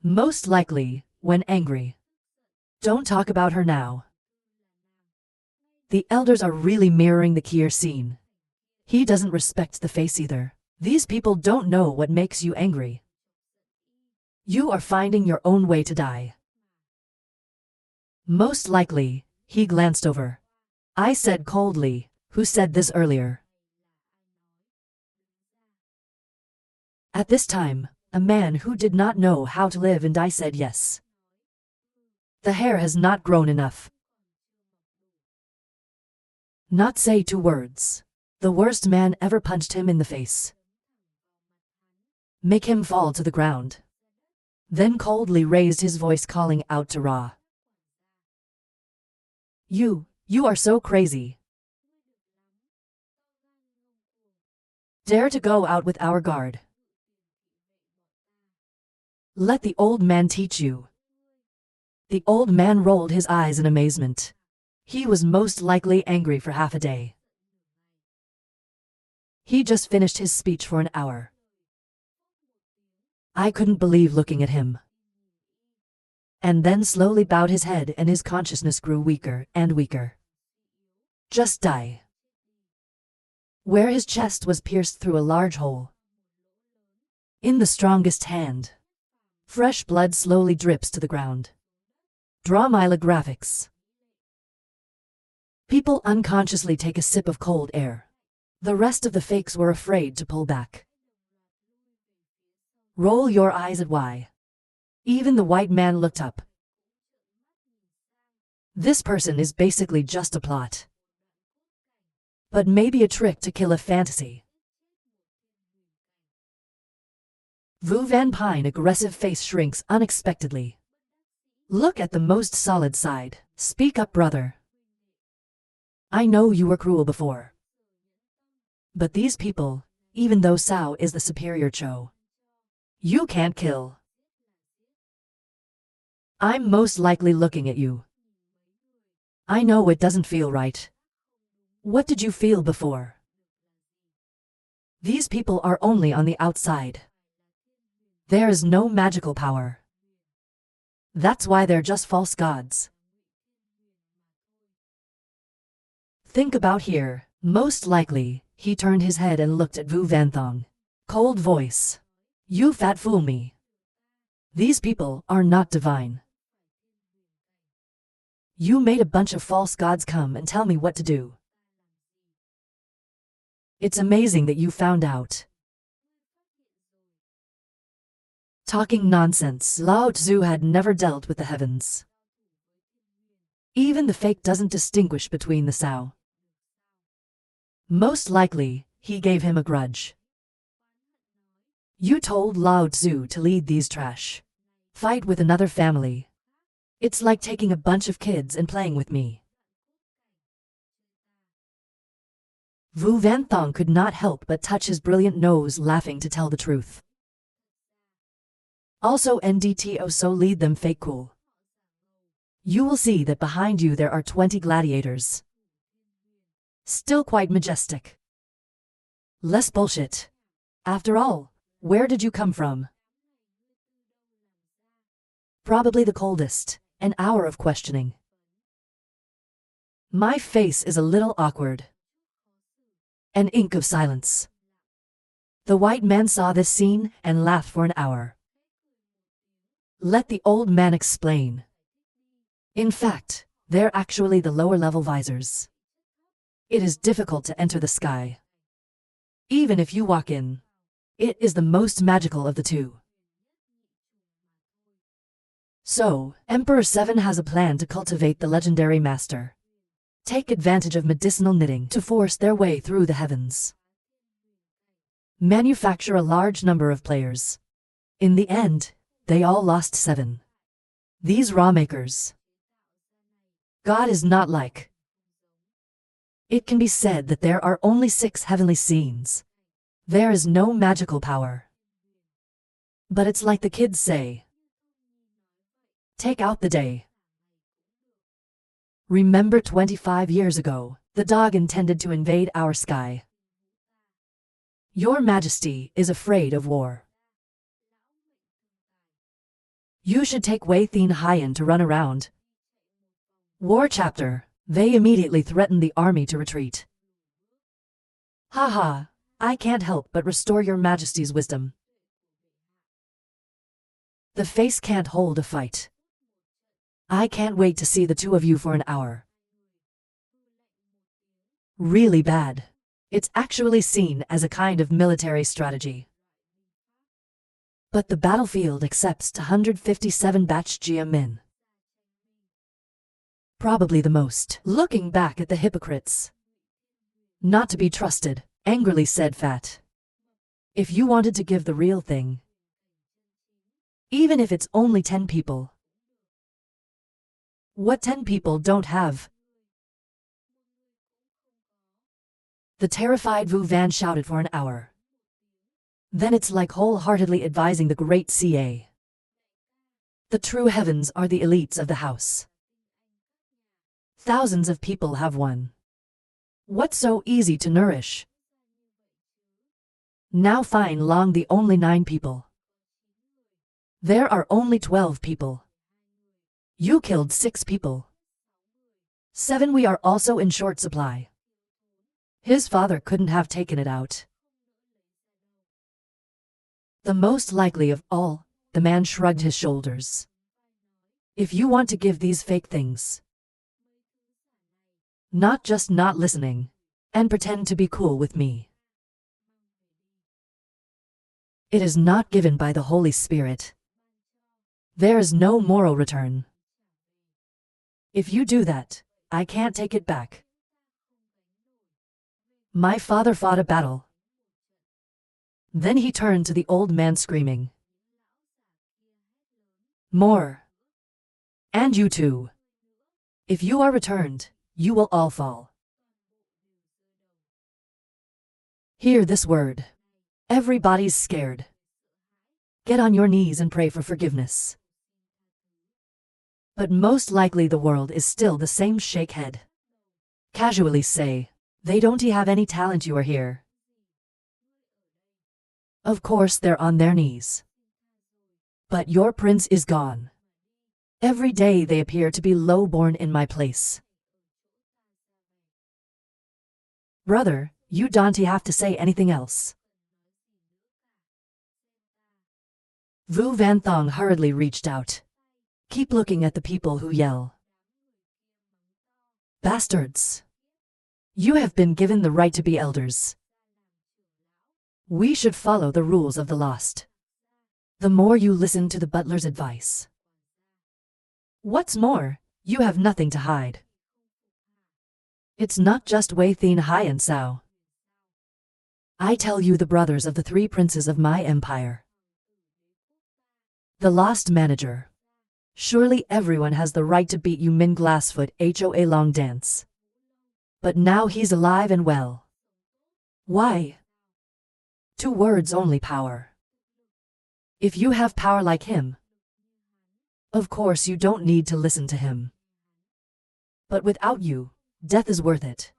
Most likely, when angry. Don't talk about her now. The elders are really mirroring the Kier scene. He doesn't respect the face either. These people don't know what makes you angry. You are finding your own way to die. Most likely, he glanced over. I said coldly, who said this earlier? At this time, a man who did not know how to live and die said yes. The hair has not grown enough. Not say 2 words. The worst man ever punched him in the face. Make him fall to the ground. Then coldly raised his voice calling out to Ra. You are so crazy. Dare to go out with our guard. Let the old man teach you. The old man rolled his eyes in amazement. He was most likely angry for half a day. He just finished his speech for an hour. I couldn't believe looking at him. And then slowly bowed his head and his consciousness grew weaker and weaker. Just die. Where his chest was pierced through a large hole. In the strongest hand. Fresh blood slowly drips to the ground. Dramila graphics. People unconsciously take a sip of cold air. The rest of the fakes were afraid to pull back. Roll your eyes at Y. Even the white man looked up. This person is basically just a plot. But maybe a trick to kill a fantasy. Vu Van Pine aggressive face shrinks unexpectedly. Look at the most solid side. Speak up, brother. I know you were cruel before. But these people, even though Sao is the superior Cho, you can't kill. I'm most likely looking at you. I know it doesn't feel right. What did you feel before? These people are only on the outside. There is no magical power. That's why they're just false gods. Think about here. Most likely, he turned his head and looked at Vu Vanthong. Cold voice. You fat fool me. These people are not divine. You made a bunch of false gods come and tell me what to do. It's amazing that you found out. Talking nonsense. Lao Tzu had never dealt with the heavens. Even the fake doesn't distinguish between the Sao. Most likely, he gave him a grudge. You told Lao Tzu to lead these trash. Fight with another family. It's like taking a bunch of kids and playing with me. Vu Vanthong could not help but touch his brilliant nose, laughing to tell the truth. Also NDTO, so lead them fake cool. You will see that behind you there are 20 gladiators. Still quite majestic. Less bullshit. After all, where did you come from? Probably the coldest. An hour of questioning. My face is a little awkward. An ink of silence. The white man saw this scene and laughed for an hour. Let the old man explain. In fact, they're actually the lower level visors. It is difficult to enter the sky. Even if you walk in, it is the most magical of the two. So, Emperor 7 has a plan to cultivate the legendary master. Take advantage of medicinal knitting to force their way through the heavens. Manufacture a large number of players. In the end, they all lost 7. These raw makers. God is not like. It can be said that there are only 6 heavenly scenes. There is no magical power. But it's like the kids say. Take out the day. Remember 25 years ago, the dog intended to invade our sky. Your Majesty is afraid of war. You should take Wei Thin Haiyan to run around. War chapter. They immediately threatened the army to retreat. Haha, I can't help but restore your majesty's wisdom. The face can't hold a fight. I can't wait to see the two of you for an hour. Really bad. It's actually seen as a kind of military strategy. But the battlefield accepts 157 batch Jia Min. Probably the most. Looking back at the hypocrites. Not to be trusted, angrily said Fat. If you wanted to give the real thing, even if it's only 10 people. What 10 people don't have? The terrified Vu Van shouted for an hour. Then it's like wholeheartedly advising the great CA. The true heavens are the elites of the house. Thousands of people have one. What's so easy to nourish? Now fine Long the only 9 people. There are only 12 people. You killed 6 people. 7 we are also in short supply. His father couldn't have taken it out. The most likely of all, the man shrugged his shoulders. If you want to give these fake things, not just not listening, and pretend to be cool with me. It is not given by the Holy Spirit. There is no moral return. If you do that, I can't take it back. My father fought a battle. Then he turned to the old man screaming. More. And you too. If you are returned, you will all fall. Hear this word. Everybody's scared. Get on your knees and pray for forgiveness. But most likely the world is still the same shake head. Casually say, they don't have any talent you are here. Of course they're on their knees. But your prince is gone. Every day they appear to be low-born in my place. Brother, you don't have to say anything else. Vu Van Thong hurriedly reached out. Keep looking at the people who yell. Bastards! You have been given the right to be elders. We should follow the rules of the lost. The more you listen to the butler's advice. What's more, you have nothing to hide. It's not just Wei Thin Haiyan Sao. I tell you, the brothers of the 3 princes of my empire. The lost manager. Surely everyone has the right to beat you Min Glassfoot Hoa Long Dance. But now he's alive and well. Why? 2 words only: power. If you have power like him, of course you don't need to listen to him. But without you, death is worth it.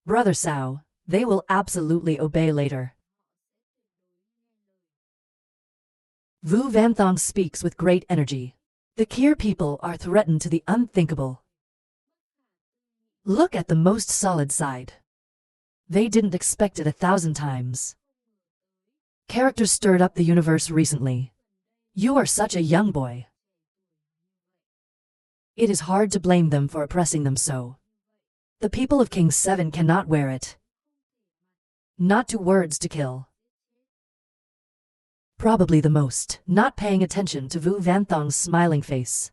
Brother Sao, they will absolutely obey later. Vu Van Thong speaks with great energy. The Kier people are threatened to the unthinkable. Look at the most solid side. They didn't expect it 1,000 times. Characters stirred up the universe recently. You are such a young boy. It is hard to blame them for oppressing them so. The people of King 7 cannot wear it. Not 2 words to kill. Probably the most, not paying attention to Vu Van Thong's smiling face.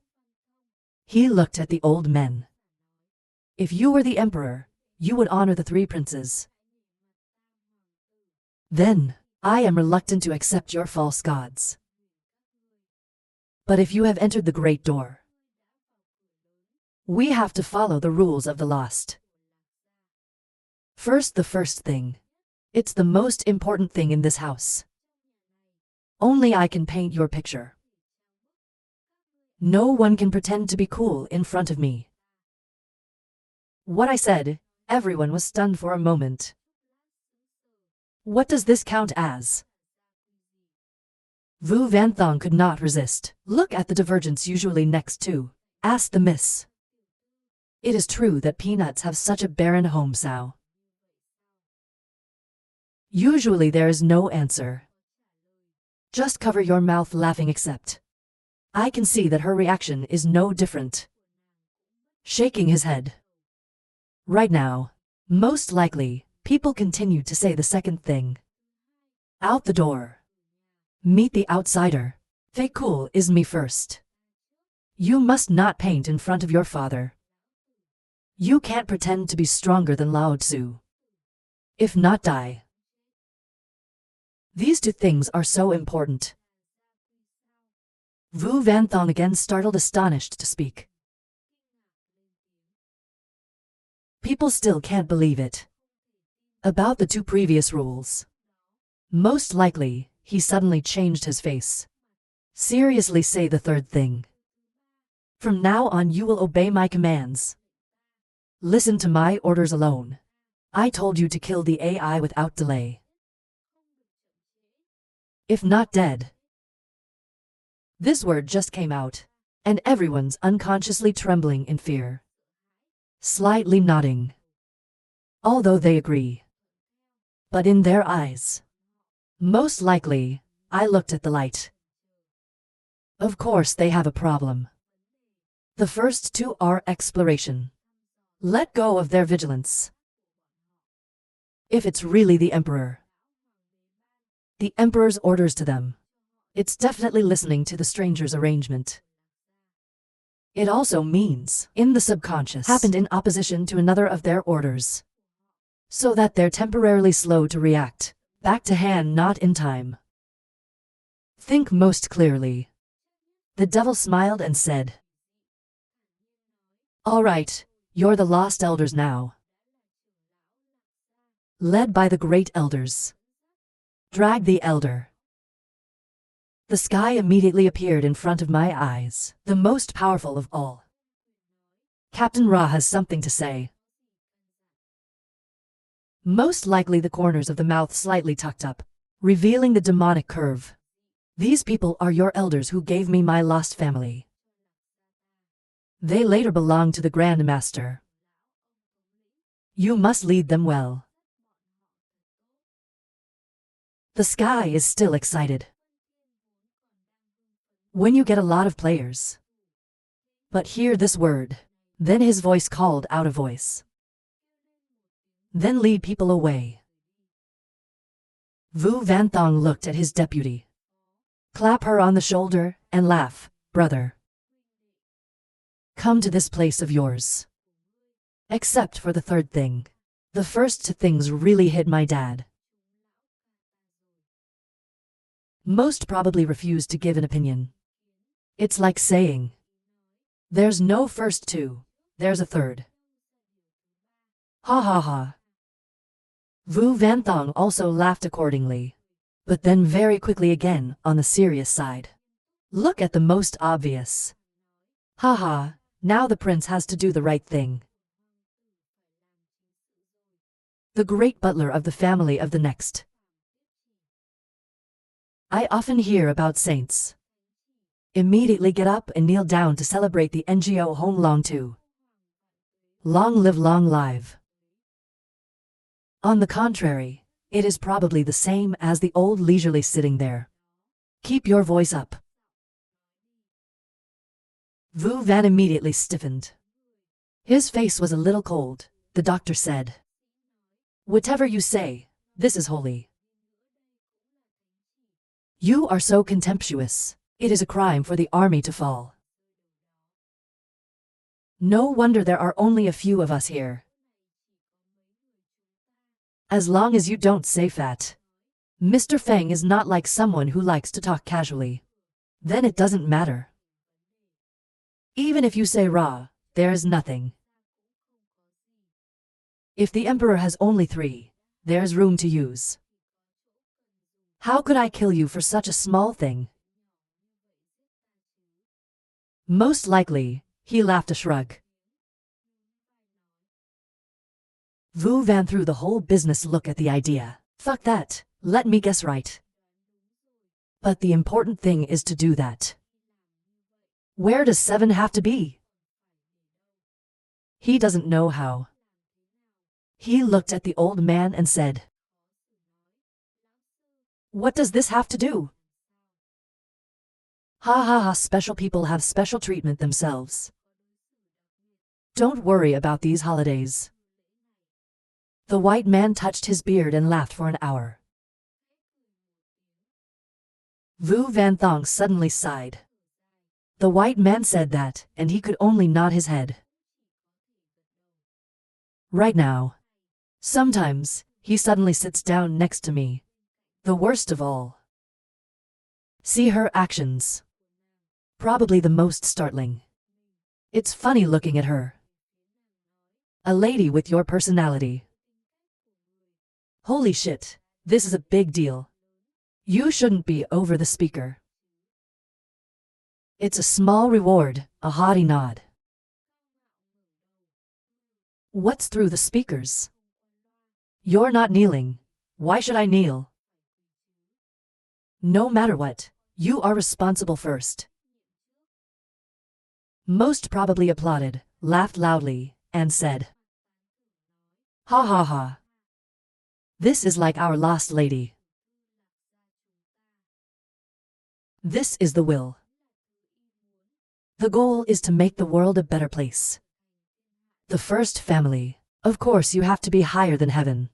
He looked at the old men. If you were the emperor, you would honor the 3 princes. Then, I am reluctant to accept your false gods. But if you have entered the great door, we have to follow the rules of the lost. First, the first thing. It's the most important thing in this house. Only I can paint your picture. No one can pretend to be cool in front of me. What I said, everyone was stunned for a moment. What does this count as? Vu Van Thong could not resist. Look at the divergence usually next to, asked the miss. It is true that peanuts have such a barren home sow. Usually there is no answer. Just cover your mouth laughing except. I can see that her reaction is no different. Shaking his head. Right now, most likely, people continue to say the second thing. Out the door. Meet the outsider. Fake cool is me first. You must not paint in front of your father. You can't pretend to be stronger than Lao Tzu. If not, die. These two things are so important. Vu Van Thong again startled, astonished to speak. People still can't believe it. About the two previous rules. Most likely, he suddenly changed his face. Seriously, say the third thing. From now on you will obey my commands. Listen to my orders alone. I told you to kill the AI without delay. If not dead. This word just came out, and everyone's unconsciously trembling in fear. Slightly nodding. Although they agree. But in their eyes. Most likely, I looked at the light. Of course they have a problem. The first two are exploration. Let go of their vigilance. If it's really the Emperor. The Emperor's orders to them. It's definitely listening to the stranger's arrangement. It also means, in the subconscious, happened in opposition to another of their orders. So that they're temporarily slow to react, back to hand not in time. Think most clearly. The devil smiled and said, all right, you're the lost elders now. Led by the great elders. Drag the elder. The sky immediately appeared in front of my eyes, the most powerful of all. Captain Ra has something to say. Most likely the corners of the mouth slightly tucked up, revealing the demonic curve. These people are your elders who gave me my lost family. They later belonged to the Grand Master. You must lead them well. The sky is still excited. When you get a lot of players. But hear this word. Then his voice called out a voice. Then lead people away. Vu Van Thong looked at his deputy. Clap her on the shoulder and laugh, brother. Come to this place of yours. Except for the third thing. The first two things really hit my dad. Most probably refused to give an opinion. It's like saying, there's no first two, there's a third. Ha ha ha. Vu Van Thong also laughed accordingly. But then very quickly again on the serious side. Look at the most obvious. Ha ha, now the prince has to do the right thing. The great butler of the family of the next. I often hear about saints. Immediately get up and kneel down to celebrate the NGO Hong Long Tu. Long live, long live. On the contrary, it is probably the same as the old leisurely sitting there. Keep your voice up. Vu Van immediately stiffened. His face was a little cold, the doctor said. Whatever you say, this is holy. You are so contemptuous. It is a crime for the army to fall. No wonder there are only a few of us here. As long as you don't say fat. Mr. Feng is not like someone who likes to talk casually. Then it doesn't matter. Even if you say raw, there is nothing. If the emperor has only 3, there's room to use. How could I kill you for such a small thing? Most likely, he laughed a shrug. Vu Van threw the whole business look at the idea. Fuck that, let me guess right. But the important thing is to do that. Where does 7 have to be? He doesn't know how. He looked at the old man and said, "What does this have to do?" Ha ha ha, special people have special treatment themselves. Don't worry about these holidays. The white man touched his beard and laughed for an hour. Vu Van Thong suddenly sighed. The white man said that, and he could only nod his head. Right now. Sometimes, he suddenly sits down next to me. The worst of all. See her actions. Probably the most startling. It's funny looking at her. A lady with your personality. Holy shit, this is a big deal. You shouldn't be over the speaker. It's a small reward, a haughty nod. What's through the speakers? You're not kneeling. Why should I kneel? No matter what, you are responsible first. Most probably applauded, laughed loudly, and said, "Ha ha ha. This is like our lost lady. This is the will. The goal is to make the world a better place. The first family, of course you have to be higher than heaven.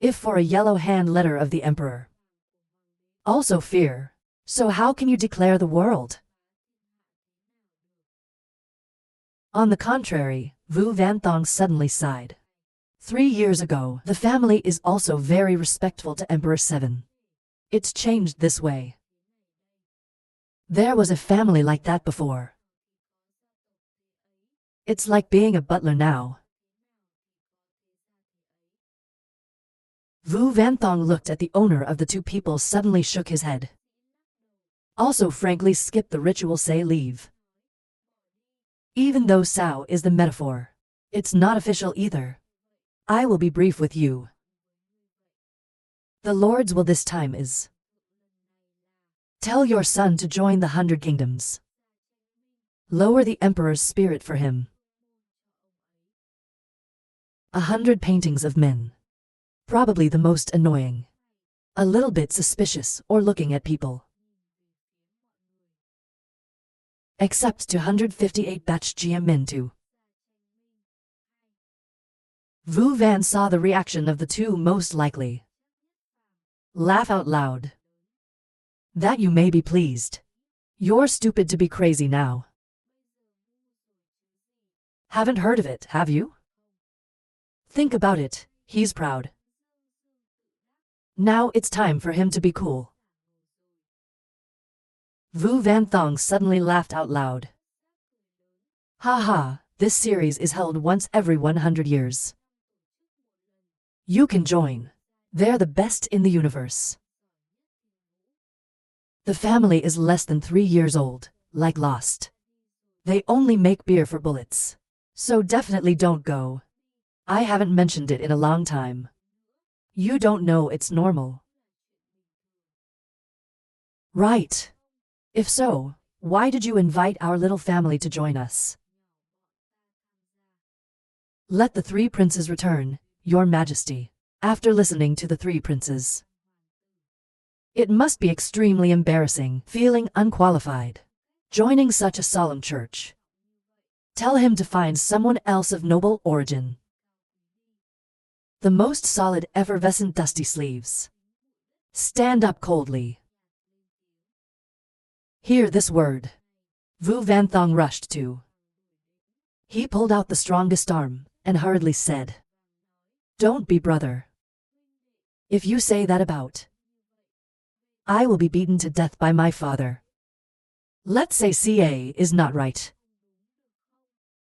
If for a yellow hand letter of the emperor. Also fear, so how can you declare the world? On the contrary, Vu Van Thong suddenly sighed. 3 years ago, the family is also very respectful to Emperor 7. It's changed this way. There was a family like that before. It's like being a butler now. Vu Van Thong looked at the owner of the two people, suddenly shook his head. Also frankly skip the ritual, say leave. Even though Sao is the metaphor, it's not official either. I will be brief with you. The Lord's will this time is, tell your son to join the 100 Kingdoms. Lower the Emperor's spirit for him. 100 paintings of men. Probably the most annoying. A little bit suspicious or looking at people. Except 258 batch GM men too. Vu Van saw the reaction of the two most likely. Laugh out loud. That you may be pleased. You're stupid to be crazy now. Haven't heard of it, have you? Think about it, he's proud. Now it's time for him to be cool. Vu Van Thong suddenly laughed out loud. Ha ha, this series is held once every 100 years. You can join. They're the best in the universe. The family is less than 3 years old, like Lost. They only make beer for bullets. So definitely don't go. I haven't mentioned it in a long time. You don't know it's normal. Right. If so, why did you invite our little family to join us? Let the 3 princes return, Your Majesty. After listening to the 3 princes. It must be extremely embarrassing, feeling unqualified. Joining such a solemn church. Tell him to find someone else of noble origin. The most solid, effervescent, dusty sleeves. Stand up coldly. Hear this word. Vu Van Thong rushed to. He pulled out the strongest arm, and hurriedly said, "Don't be brother. If you say that about, I will be beaten to death by my father. Let's say CA is not right.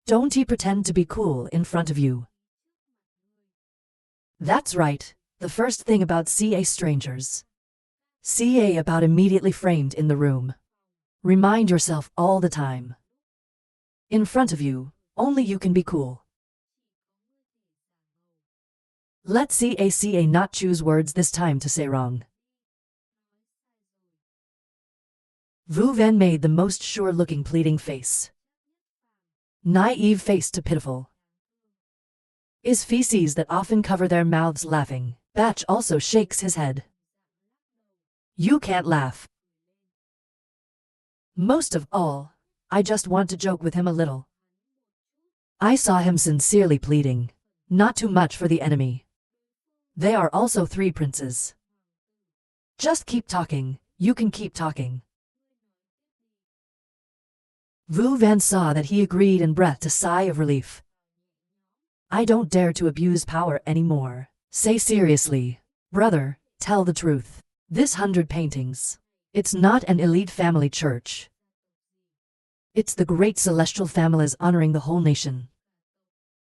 Don't he pretend to be cool in front of you?" That's right, the first thing about CA strangers. CA about immediately framed in the room. Remind yourself all the time. In front of you, only you can be cool. Let CA not choose words this time to say wrong. Vu Van made the most sure-looking pleading face. Naive face to pitiful. Is feces that often cover their mouths laughing. Batch also shakes his head. You can't laugh. Most of all, I just want to joke with him a little. I saw him sincerely pleading. Not too much for the enemy. They are also 3 princes. Just keep talking, you can keep talking. Vu Van saw that he agreed and breathed a sigh of relief. I don't dare to abuse power anymore. Say seriously, brother, tell the truth. This 100 paintings. It's not an elite family church. It's the great celestial families honoring the whole nation.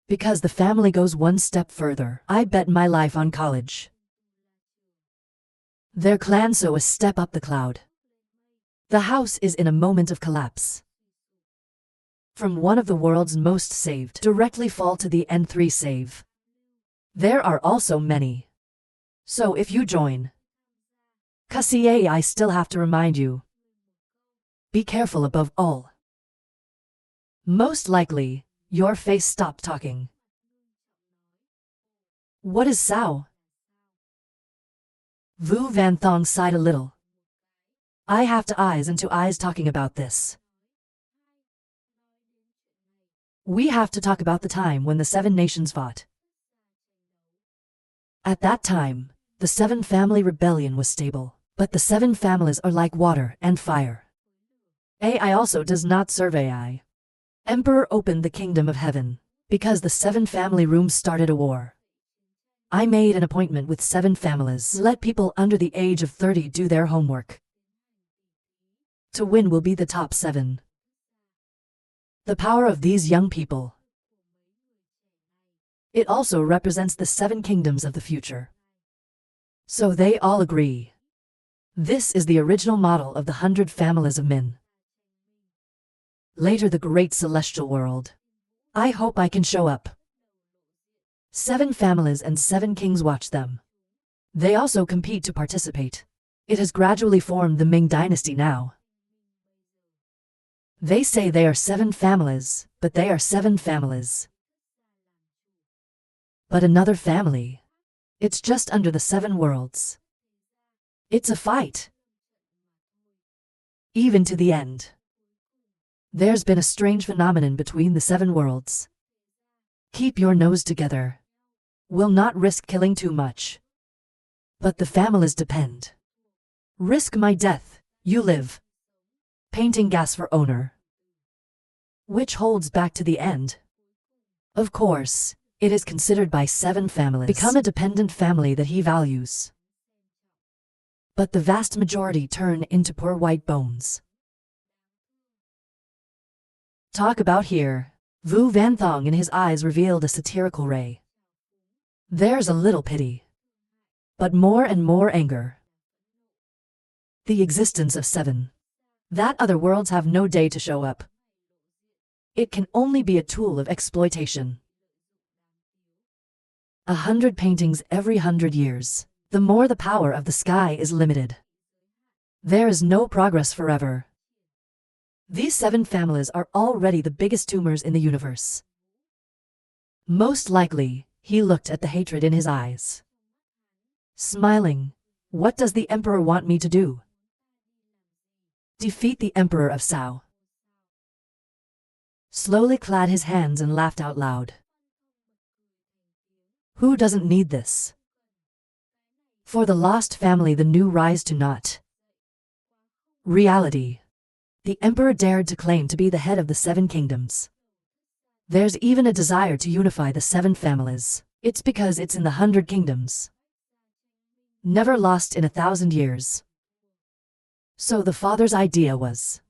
Because the family goes one step further. I bet my life on college. Their clan so a step up the cloud. The house is in a moment of collapse. From one of the world's most saved directly fall to the N3 save. There are also many. So if you join. Cussier, I still have to remind you. Be careful above all. Most likely, your face stopped talking. What is Sao? Vu Van Thong sighed a little. I have to eyes into eyes talking about this. We have to talk about the time when the 7 nations fought. At that time, the 7 family rebellion was stable, but the 7 families are like water and fire. AI also does not serve AI. Emperor opened the kingdom of heaven, because the 7 family rooms started a war. I made an appointment with 7 families. Let people under the age of 30 do their homework. To win will be the top 7. The power of these young people. It also represents the 7 kingdoms of the future. So they all agree. This is the original model of the 100 families of Min. Later the great celestial world. I hope I can show up. 7 families and 7 kings watch them. They also compete to participate. It has gradually formed the Ming dynasty now. They say they are 7 families, but they are 7 families. But another family. It's just under the 7 worlds. It's a fight. Even to the end. There's been a strange phenomenon between the 7 worlds. Keep your nose together. Will not risk killing too much. But the families depend. Risk my death, you live. Painting gas for owner. Which holds back to the end. Of course, it is considered by 7 families. Become a dependent family that he values. But the vast majority turn into poor white bones. Talk about here. Vu Van Thong in his eyes revealed a satirical ray. There's a little pity. But more and more anger. The existence of 7. That other worlds have no day to show up. It can only be a tool of exploitation. 100 paintings every 100 years. The more the power of the sky is limited. There is no progress forever. These 7 families are already the biggest tumors in the universe. Most likely, he looked at the hatred in his eyes. Smiling, what does the Emperor want me to do? Defeat the Emperor of Sao. Slowly clad his hands and laughed out loud. Who doesn't need this? For the lost family the new rise to naught. Reality. The Emperor dared to claim to be the head of the 7 kingdoms. There's even a desire to unify the 7 families. It's because it's in the 100 kingdoms. Never lost in 1,000 years. So the father's idea was,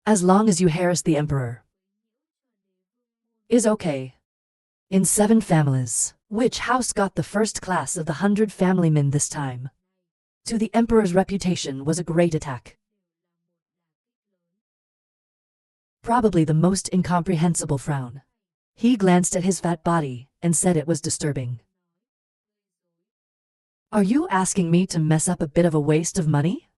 as long as you harass the Emperor, is okay. In 7 families, which house got the first class of the 100 family men this time? To the Emperor's reputation was a great attack. Probably the most incomprehensible frown. He glanced at his fat body and said it was disturbing. Are you asking me to mess up a bit of a waste of money?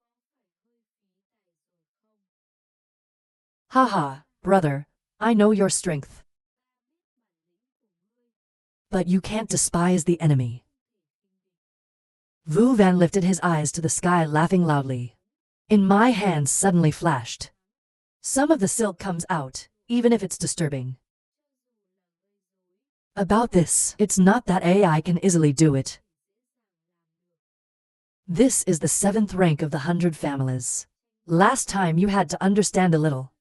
Haha, brother, I know your strength. But you can't despise the enemy. Vu Van lifted his eyes to the sky, laughing loudly. In my hands suddenly flashed. Some of the silk comes out, even if it's disturbing. About this, it's not that AI can easily do it. This is the 7th rank of the 100 families. Last time you had to understand a little.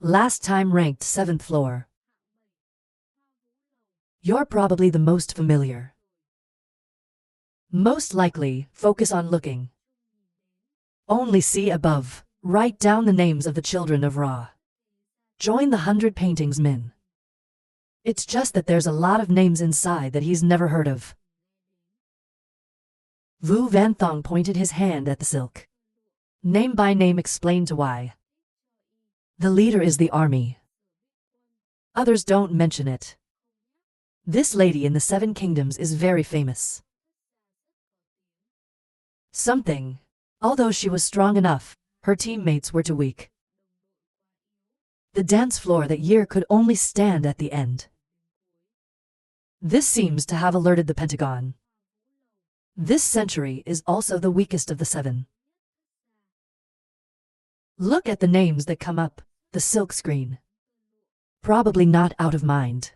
Last time ranked 7th floor. You're probably the most familiar. Most likely, focus on looking. Only see above. Write down the names of the children of Ra. Join the 100 paintings min. It's just that there's a lot of names inside that he's never heard of. Vu Van Thong pointed his hand at the silk. Name by name explained to why. The leader is the army. Others don't mention it. This lady in the 7 kingdoms is very famous. Something. Although she was strong enough, her teammates were too weak. The dance floor that year could only stand at the end. This seems to have alerted the Pentagon. This century is also the weakest of the 7. Look at the names that come up, the silk screen. Probably not out of mind.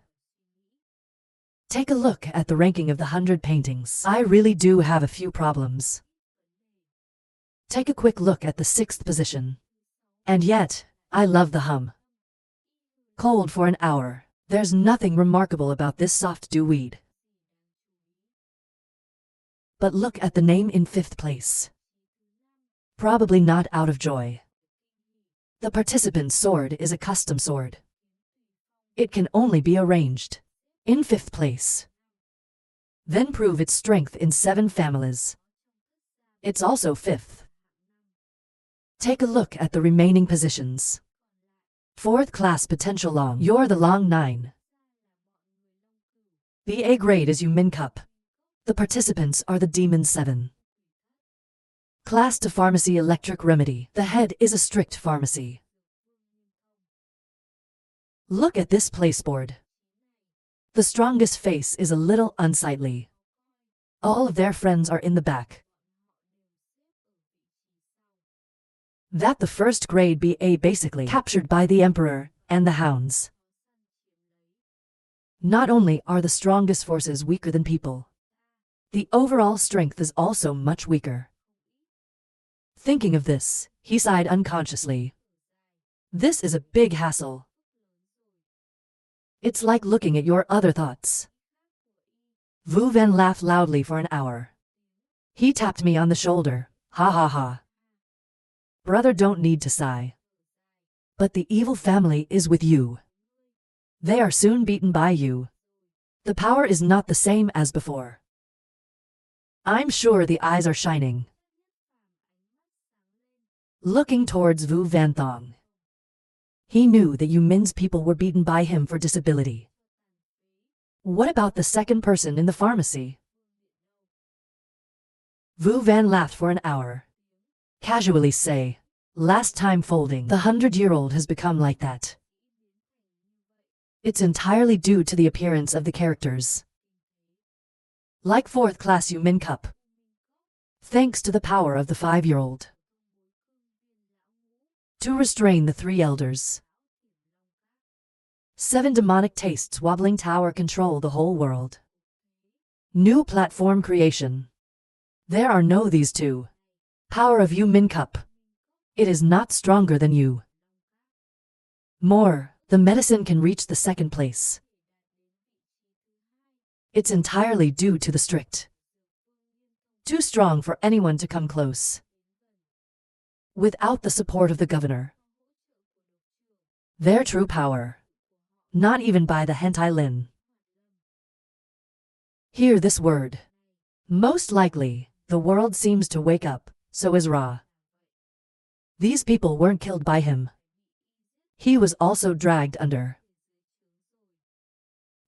Take a look at the ranking of the 100 paintings. I really do have a few problems. Take a quick look at the 6th position. And yet, I love the hum. Cold for an hour. There's nothing remarkable about this soft dew weed. But look at the name in 5th place. Probably not out of joy. The participant's sword is a custom sword. It can only be arranged. In 5th place. Then prove its strength in 7 families. It's also 5th. Take a look at the remaining positions. 4th class potential long. You're the long 9. The A grade is you min cup. The participants are the demon 7. Class to pharmacy electric remedy. The head is a strict pharmacy. Look at this placeboard. The strongest face is a little unsightly. All of their friends are in the back. That the 1st grade BA basically captured by the Emperor and the Hounds. Not only are the strongest forces weaker than people, the overall strength is also much weaker. Thinking of this, he sighed unconsciously. This is a big hassle. It's like looking at your other thoughts. Vu Van laughed loudly for an hour. He tapped me on the shoulder. Ha ha ha. Brother, don't need to sigh. But the evil family is with you. They are soon beaten by you. The power is not the same as before. I'm sure the eyes are shining. Looking towards Vu Van Thong. He knew that Yu Min's people were beaten by him for disability. What about the 2nd person in the pharmacy? Vu Van laughed for an hour. Casually say, last time folding, the 100-year-old has become like that. It's entirely due to the appearance of the characters. Like 4th class Yu Min Cup. Thanks to the power of the 5-year-old. To restrain the 3 elders. 7 demonic tastes wobbling tower control the whole world. New platform creation. There are no these 2. Power of Yu Min Cup. It is not stronger than you. More, the medicine can reach the 2nd place. It's entirely due to the strict. Too strong for anyone to come close. Without the support of the governor. Their true power. Not even by the hentai Lin. Hear this word. Most likely, the world seems to wake up, so is Ra. These people weren't killed by him. He was also dragged under.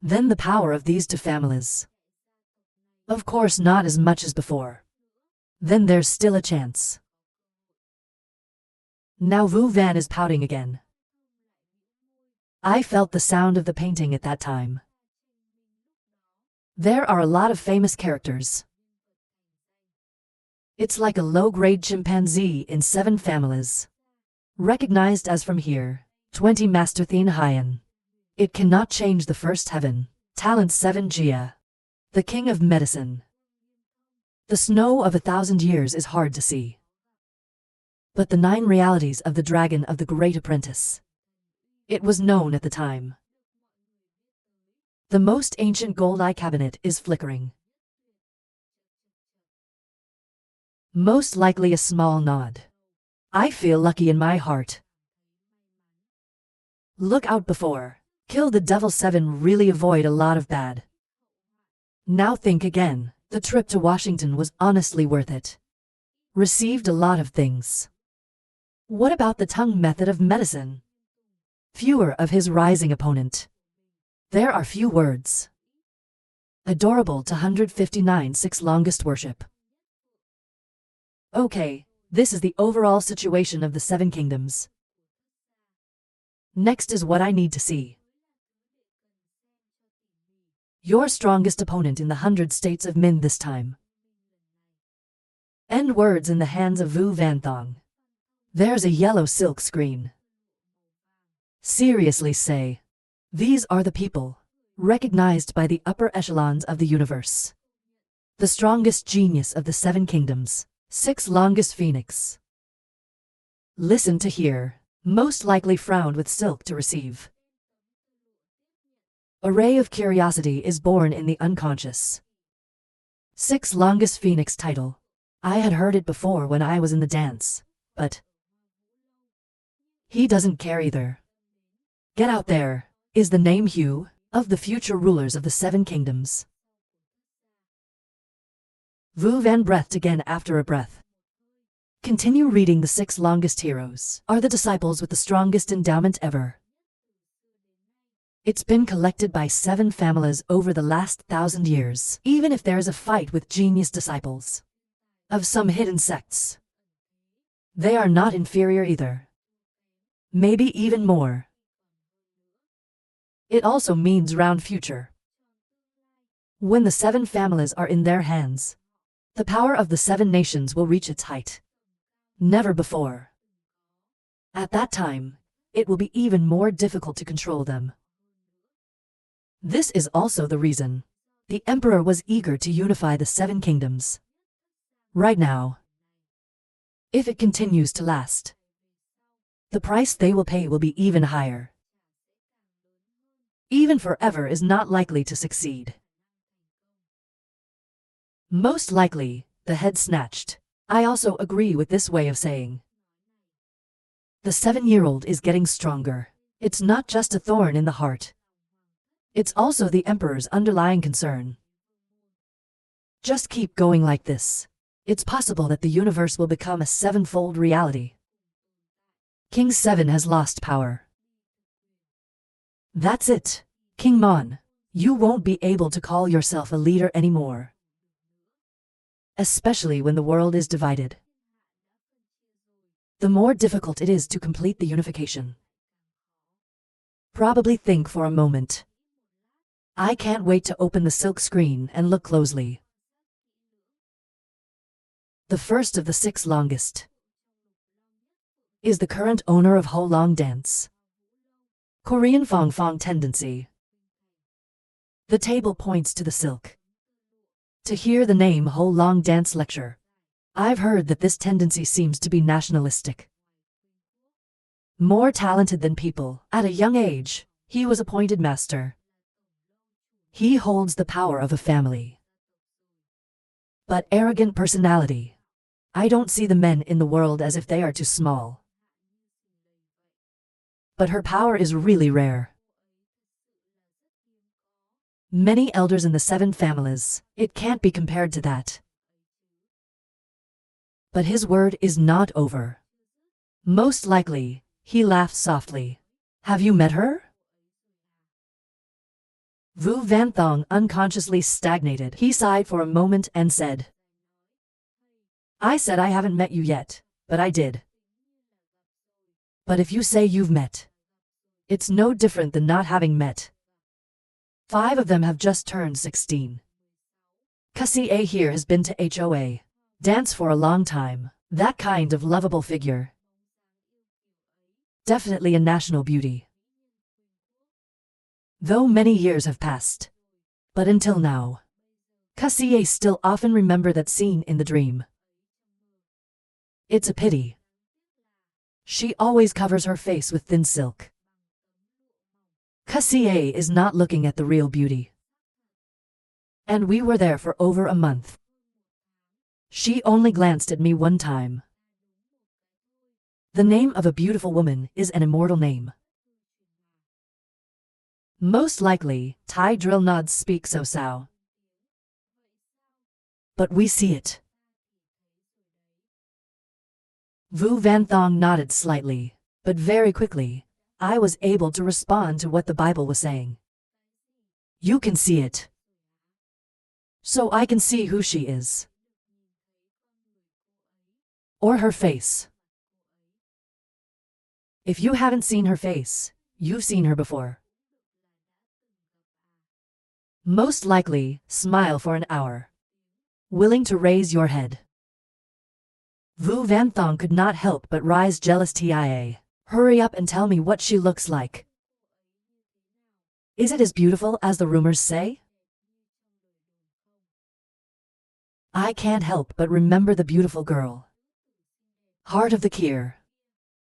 Then the power of these 2 families. Of course not as much as before. Then there's still a chance. Now Vu Van is pouting again. I felt the sound of the painting at that time. There are a lot of famous characters. It's like a low-grade chimpanzee in 7 families. Recognized as from here, 20 Masterthine Hyan. It cannot change the first heaven. Talent 7 Jia. The king of medicine. The snow of 1,000 years is hard to see. But the 9 realities of the dragon of the great apprentice. It was known at the time. The most ancient gold eye cabinet is flickering. Most likely a small nod. I feel lucky in my heart. Look out before. Kill the devil 7 really avoid a lot of bad. Now think again. The trip to Washington was honestly worth it. Received a lot of things. What about the tongue method of medicine? Fewer of his rising opponent. There are few words. Adorable to 159 6 longest worship. Okay, this is the overall situation of the 7 kingdoms. Next is what I need to see. Your strongest opponent in the 100 states of Min this time. End words in the hands of Vu Van Thong. There's a yellow silk screen. Seriously say. These are the people, recognized by the upper echelons of the universe. The strongest genius of the 7 kingdoms, 6 longest phoenix. Listen to hear, most likely frowned with silk to receive. A ray of curiosity is born in the unconscious. 6 longest phoenix title. I had heard it before when I was in the dance, but he doesn't care either. Get out there. Is the name Hugh, of the future rulers of the 7 kingdoms. Vu Van breathed again after a breath. Continue reading. The 6 longest heroes are the disciples with the strongest endowment ever. It's been collected by 7 families over the last 1,000 years, even if there's a fight with genius disciples of some hidden sects. They are not inferior either. Maybe even more. It also means round future. When the 7 families are in their hands, the power of the 7 nations will reach its height. Never before. At that time, it will be even more difficult to control them. This is also the reason the emperor was eager to unify the 7 kingdoms. Right now, if it continues to last, the price they will pay will be even higher. Even forever is not likely to succeed. Most likely, the head snatched. I also agree with this way of saying. The 7-year-old is getting stronger. It's not just a thorn in the heart. It's also the emperor's underlying concern. Just keep going like this. It's possible that the universe will become a 7-fold reality. King 7 has lost power. That's it, King Mon. You won't be able to call yourself a leader anymore. Especially when the world is divided. The more difficult it is to complete the unification. Probably think for a moment. I can't wait to open the silk screen and look closely. The first of the 6 longest is the current owner of Ho Long Dance. Korean Fong Fong tendency. The table points to the silk. To hear the name Ho Long Dance lecture, I've heard that this tendency seems to be nationalistic. More talented than people, at a young age, he was appointed master. He holds the power of a family. But arrogant personality. I don't see the men in the world as if they are too small. But her power is really rare. Many elders in the 7 families, it can't be compared to that. But his word is not over. Most likely, he laughed softly. Have you met her? Vu Van Thong unconsciously stagnated. He sighed for a moment and said, I said I haven't met you yet, but I did. But if you say you've met, it's no different than not having met. 5 of them have just turned 16. Cassie A here has been to HOA dance for a long time. That kind of lovable figure. Definitely a national beauty. Though many years have passed. But until now, Cassie still often remember that scene in the dream. It's a pity. She always covers her face with thin silk. Cassie is not looking at the real beauty. And we were there for over a month. She only glanced at me one time. The name of a beautiful woman is an immortal name. Most likely, Thai drill nods speak so sao. But we see it. Vu Van Thong nodded slightly, but very quickly, I was able to respond to what the Bible was saying. You can see it. So I can see who she is. Or her face. If you haven't seen her face, you've seen her before. Most likely, smile for an hour. Willing to raise your head. Vu Van Thong could not help but rise jealous. TIA. Hurry up and tell me what she looks like. Is it as beautiful as the rumors say? I can't help but remember the beautiful girl. Heart of the Kier.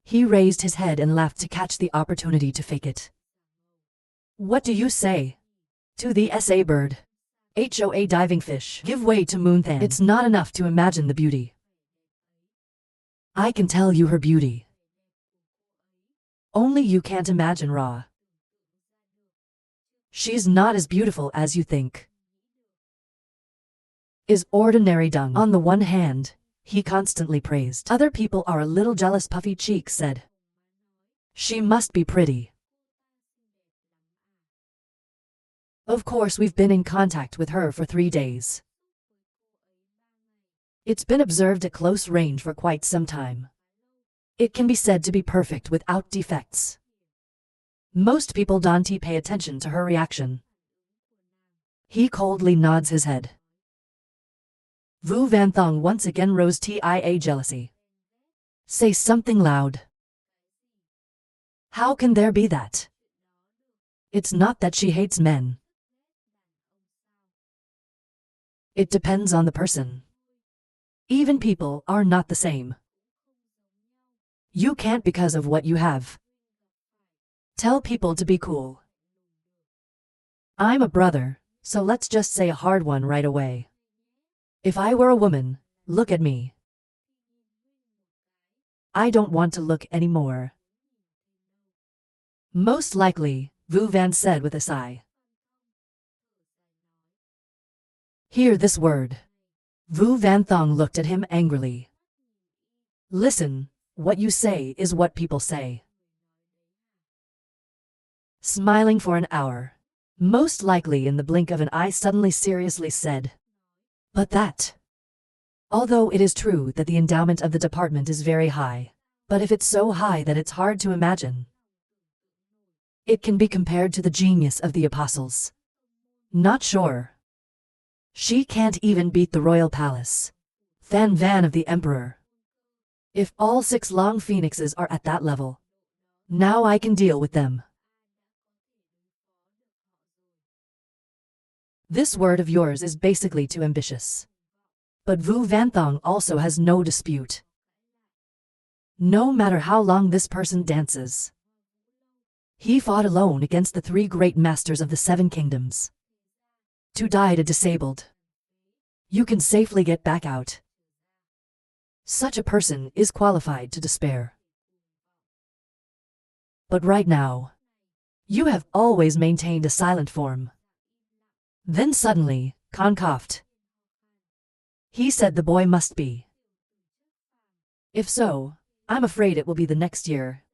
He raised his head and laughed to catch the opportunity to fake it. What do you say? To the SA bird. HOA diving fish. Give way to Moonthan. It's not enough to imagine the beauty. I can tell you her beauty. Only you can't imagine Ra. She's not as beautiful as you think. Is ordinary dung. On the one hand, he constantly praised. Other people are a little jealous. Puffy Cheek said. She must be pretty. Of course we've been in contact with her for 3 days. It's been observed at close range for quite some time. It can be said to be perfect without defects. Most people don't pay attention to her reaction. He coldly nods his head. Vu Van Thong once again rose. TIA jealousy. Say something loud. How can there be that? It's not that she hates men. It depends on the person. Even people are not the same. You can't because of what you have. Tell people to be cool. I'm a brother, so let's just say a hard one right away. If I were a woman, look at me. I don't want to look anymore. Most likely, Vu Van said with a sigh. Hear this word. Vu Van Thong looked at him angrily. Listen, what you say is what people say. Smiling for an hour, most likely in the blink of an eye suddenly seriously said. But that. Although it is true that the endowment of the department is very high, but if it's so high that it's hard to imagine. It can be compared to the genius of the apostles. Not sure. She can't even beat the royal palace. Than Van of the emperor. If all 6 long phoenixes are at that level, now I can deal with them. This word of yours is basically too ambitious. But Vu Van Thong also has no dispute. No matter how long this person dances. He fought alone against the 3 great masters of the 7 kingdoms. To die to disabled. You can safely get back out. Such a person is qualified to despair. But right now, you have always maintained a silent form. Then suddenly, Khan coughed. He said the boy must be. If so, I'm afraid it will be the next year.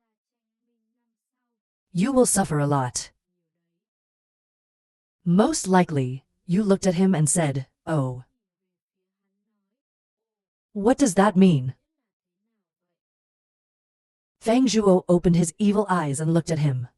You will suffer a lot. Most likely, you looked at him and said, oh. What does that mean? Fang Zhuo opened his evil eyes and looked at him.